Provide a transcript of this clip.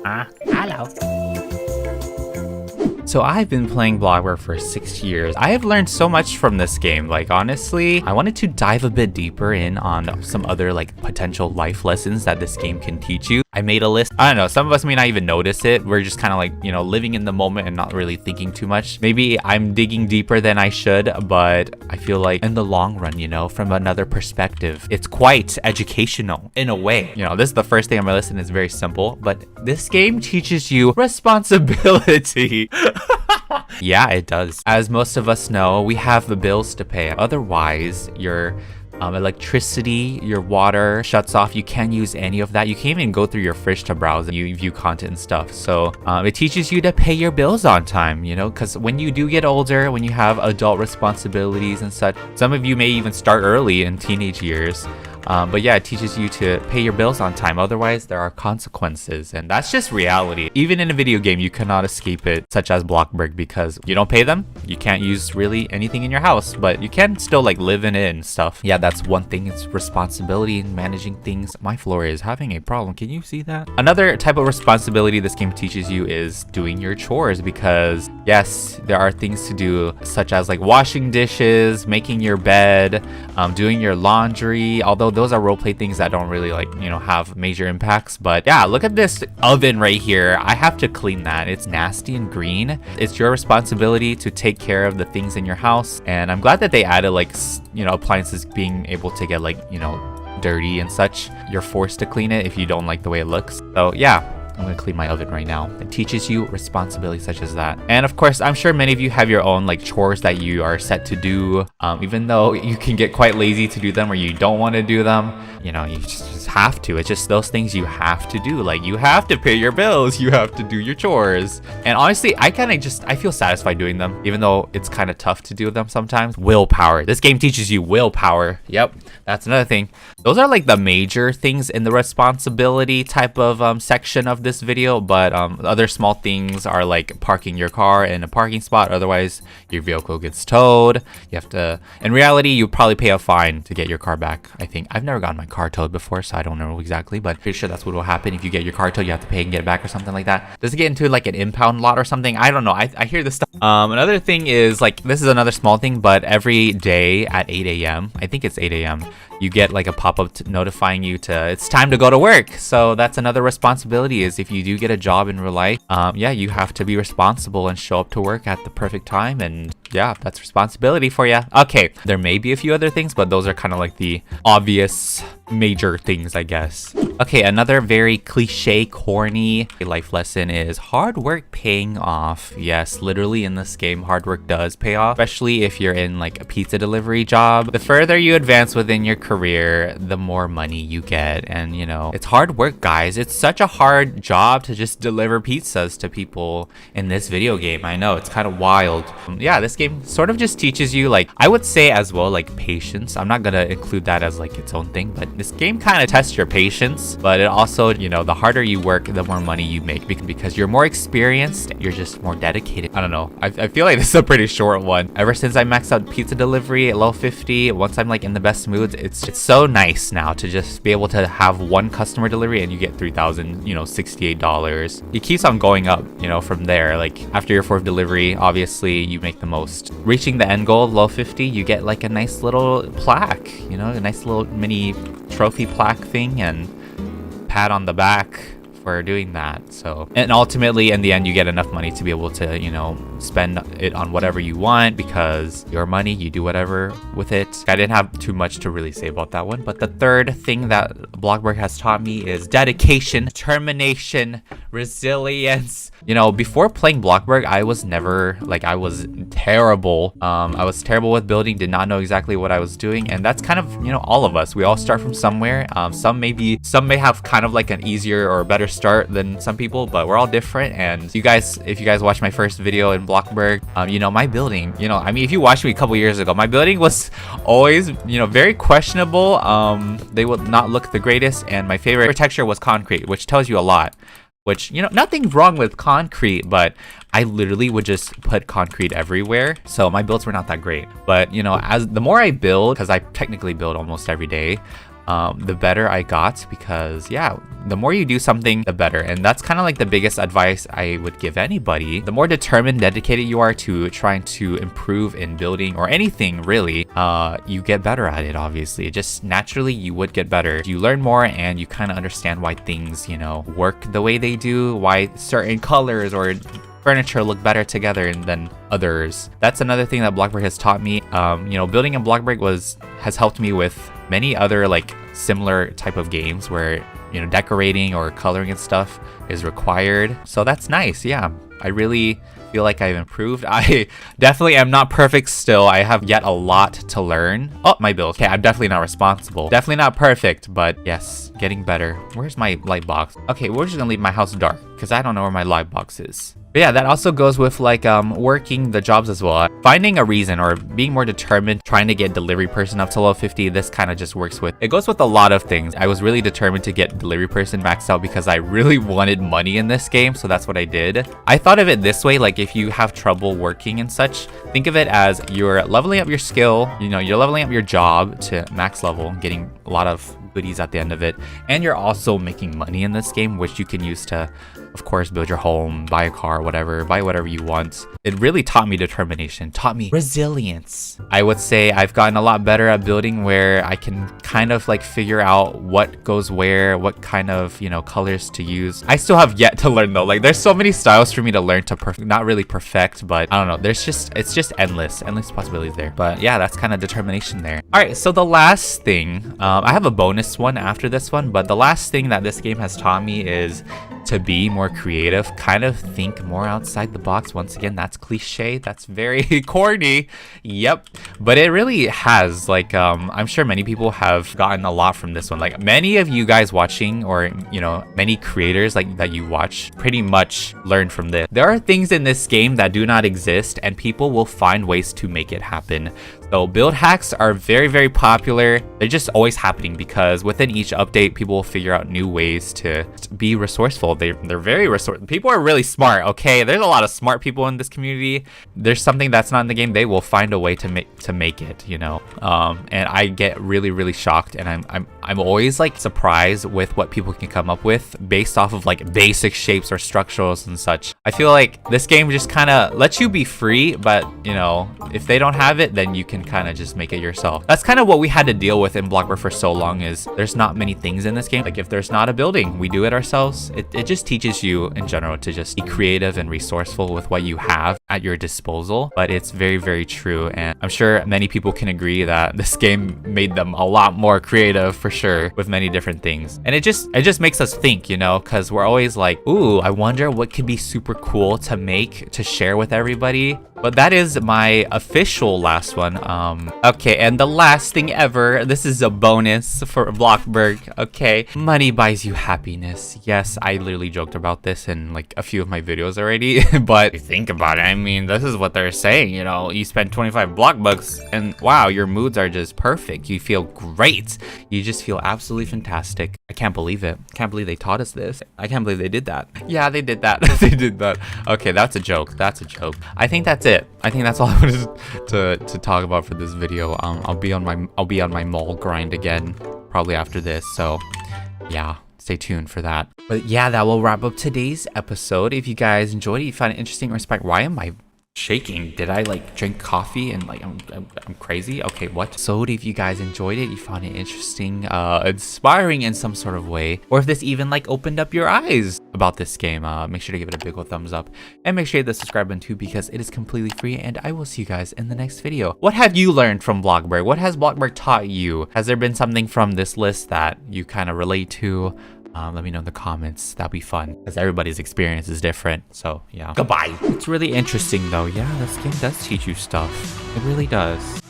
Hello. So I've been playing BLOXBURG for 6 years. I have learned so much from this game. Like, honestly, I wanted to dive a bit deeper in on some other like potential life lessons that this game can teach you. I made a list. I don't know, some of us may not even notice it. We're just kind of like, you know, living in the moment and not really thinking too much. Maybe I'm digging deeper than I should, but I feel like in the long run, you know, from another perspective, it's quite educational in a way. You know, this is the first thing on my list and it's very simple, but this game teaches you responsibility. Yeah, it does. As most of us know, we have the bills to pay. Otherwise, your electricity, your water shuts off. You can't use any of that. You can't even go through your fridge to browse and you view content and stuff. So it teaches you to pay your bills on time, you know, because when you do get older, when you have adult responsibilities and such, some of you may even start early in teenage years. But yeah, it teaches you to pay your bills on time. Otherwise, there are consequences, and that's just reality. Even in a video game, you cannot escape it, such as BLOXBURG, because you don't pay them. You can't use really anything in your house, but you can still like live in it and stuff. Yeah, that's one thing. It's responsibility in managing things. My floor is having a problem. Can you see that? Another type of responsibility this game teaches you is doing your chores, because yes, there are things to do, such as like washing dishes, making your bed, doing your laundry, although those are roleplay things that don't really like, you know, have major impacts. But yeah, look at this oven right here. I have to clean that. It's nasty and green. It's your responsibility to take care of the things in your house. And I'm glad that they added like, you know, appliances being able to get like, you know, dirty and such. You're forced to clean it if you don't like the way it looks. So yeah, I'm gonna clean my oven right now. It teaches you responsibility such as that. And of course, I'm sure many of you have your own like chores that you are set to do. Even though you can get quite lazy to do them or you don't want to do them, you know, you just have to. It's just those things you have to do. Like, you have to pay your bills, you have to do your chores. And honestly, I feel satisfied doing them, even though it's kind of tough to do them sometimes. Willpower. This game teaches you willpower. Yep, that's another thing. Those are like the major things in the responsibility type of section of this video, but other small things are like parking your car in a parking spot, otherwise your vehicle gets towed. You have to, in reality, you probably pay a fine to get your car back. I think I've never gotten my car towed before, so I don't know exactly, but pretty sure that's what will happen. If you get your car towed, you have to pay and get it back or something like that. Does it get into like an impound lot or something? I don't know. I hear this stuff. Another thing is like, this is another small thing, but every day at 8 a.m, I think it's 8 a.m, you get like a pop-up notifying you to it's time to go to work. So that's another responsibility, is if you do get a job in real life, yeah, you have to be responsible and show up to work at the perfect time. And yeah, that's responsibility for you. Okay, there may be a few other things, but those are kind of like the obvious major things, I guess. Okay, another very cliche, corny life lesson is hard work paying off. Yes, literally in this game, hard work does pay off, especially if you're in like a pizza delivery job. The further you advance within your career, the more money you get. And you know, it's hard work, guys. It's such a hard job to just deliver pizzas to people in this video game. I know, it's kind of wild. Yeah, this game sort of just teaches you, like, I would say as well, like patience. I'm not gonna include that as like its own thing, but this game kind of tests your patience, but it also, you know, the harder you work, the more money you make, because you're more experienced, you're just more dedicated. I don't know, I feel like this is a pretty short one. Ever since I maxed out pizza delivery at low 50, once I'm like in the best moods, it's so nice now to just be able to have one customer delivery and you get $3,068. It keeps on going up, you know, from there. Like after your fourth delivery, obviously you make the most. Reaching the end goal, low 50, you get like a nice little plaque, you know, a nice little mini trophy plaque thing and pat on the back for doing that. So, and ultimately in the end, you get enough money to be able to, you know, spend it on whatever you want, because your money, you do whatever with it. I didn't have too much to really say about that one, but the third thing that BLOXBURG has taught me is dedication, determination, resilience. You know, before playing BLOXBURG, I was never, like, I was terrible. I was terrible with building, did not know exactly what I was doing. And that's kind of, you know, all of us. We all start from somewhere. Some may have kind of like an easier or better start than some people, but we're all different. And you guys, if you guys watched my first video in BLOXBURG, you know, my building, you know, I mean, if you watched me a couple years ago, my building was always, you know, very questionable. They would not look the greatest. And my favorite texture was concrete, which tells you a lot. Which, you know, nothing wrong with concrete, but I literally would just put concrete everywhere. So my builds were not that great. But, you know, as the more I build, because I technically build almost every day, the better I got, because yeah, the more you do something, the better. And that's kind of like the biggest advice I would give anybody. The more determined, dedicated you are to trying to improve in building or anything really, you get better at it. Obviously, just naturally you would get better. You learn more and you kind of understand why things, you know, work the way they do, why certain colors or furniture look better together than others. That's another thing that BLOXBURG has taught me. You know, building in BLOXBURG has helped me with many other like similar type of games where, you know, decorating or coloring and stuff is required. So that's nice. Yeah, I really feel like I've improved. I definitely am not perfect still. I have yet a lot to learn. Oh, my bill. Okay, I'm definitely not responsible. Definitely not perfect, but yes, getting better. Where's my light box? Okay, we're just gonna leave my house dark because I don't know where my light box is. But yeah, that also goes with like working the jobs as well. Finding a reason or being more determined, trying to get delivery person up to level 50. This kind of just works with, it goes with a lot of things. I was really determined to get delivery person maxed out because I really wanted money in this game. So that's what I did. I thought of it this way, like if you have trouble working and such, think of it as you're leveling up your skill, you know, you're leveling up your job to max level, getting a lot of goodies at the end of it. And you're also making money in this game, which you can use to, of course, build your home, buy a car, whatever, buy whatever you want. It really taught me determination, taught me resilience. I would say I've gotten a lot better at building where I can kind of like figure out what goes where, what kind of, you know, colors to use. I still have yet to learn though. Like there's so many styles for me to learn to not really perfect, but I don't know. There's just, it's just endless possibilities there. But yeah, that's kind of determination there. All right, so the last thing, I have a bonus one after this one, but the last thing that this game has taught me is to be more creative, kind of think more outside the box. Once again, that's cliche, that's very corny, yep, but it really has, like I'm sure many people have gotten a lot from this one. Like many of you guys watching, or you know, many creators like that you watch pretty much learn from this. There are things in this game that do not exist and people will find ways to make it happen. So build hacks are very, very popular. They're just always happening because within each update, people will figure out new ways to be resourceful. They're very resourceful. People are really smart, okay? There's a lot of smart people in this community. There's something that's not in the game, they will find a way to make it, you know? And I get really, really shocked, and I'm always like surprised with what people can come up with based off of like basic shapes or structurals and such. I feel like this game just kind of lets you be free, but you know, if they don't have it, then you can kind of just make it yourself. That's kind of what we had to deal with in BLOXBURG for so long, is there's not many things in this game. Like if there's not a building, we do it ourselves. It just teaches you in general to just be creative and resourceful with what you have at your disposal. But it's very, very true, and I'm sure many people can agree that this game made them a lot more creative for sure with many different things. And it just makes us think, you know, because we're always like, ooh, I wonder what could be super cool to make to share with everybody. But that is my official last one. Okay, and the last thing ever, this is a bonus for BLOXBURG. Okay, money buys you happiness. Yes, I literally joked about this in like a few of my videos already, but think about it, I mean, this is what they're saying, you know, you spend 25 BLOXBURGs and wow, your moods are just perfect. You feel great. You just feel absolutely fantastic. I can't believe it. Can't believe they taught us this. I can't believe they did that. Yeah, they did that. They did that. Okay, that's a joke. That's a joke. I think that's it. I think that's all I wanted to talk about for this video. I'll be on my mall grind again probably after this, so yeah, stay tuned for that. But yeah, that will wrap up today's episode. If you guys enjoyed it, you found it interesting or inspiring, why am I shaking? Did I like drink coffee and like I'm crazy? Okay, what? So if you guys enjoyed it, you found it interesting, inspiring in some sort of way, or if this even like opened up your eyes about this game, make sure to give it a big old thumbs up and make sure you hit the subscribe button too, because it is completely free. And I will see you guys in the next video. What have you learned from BLOXBURG? What has BLOXBURG taught you? Has there been something from this list that you kind of relate to? Let me know in the comments. That'd be fun because everybody's experience is different. So yeah, goodbye. It's really interesting though. Yeah, this game does teach you stuff. It really does.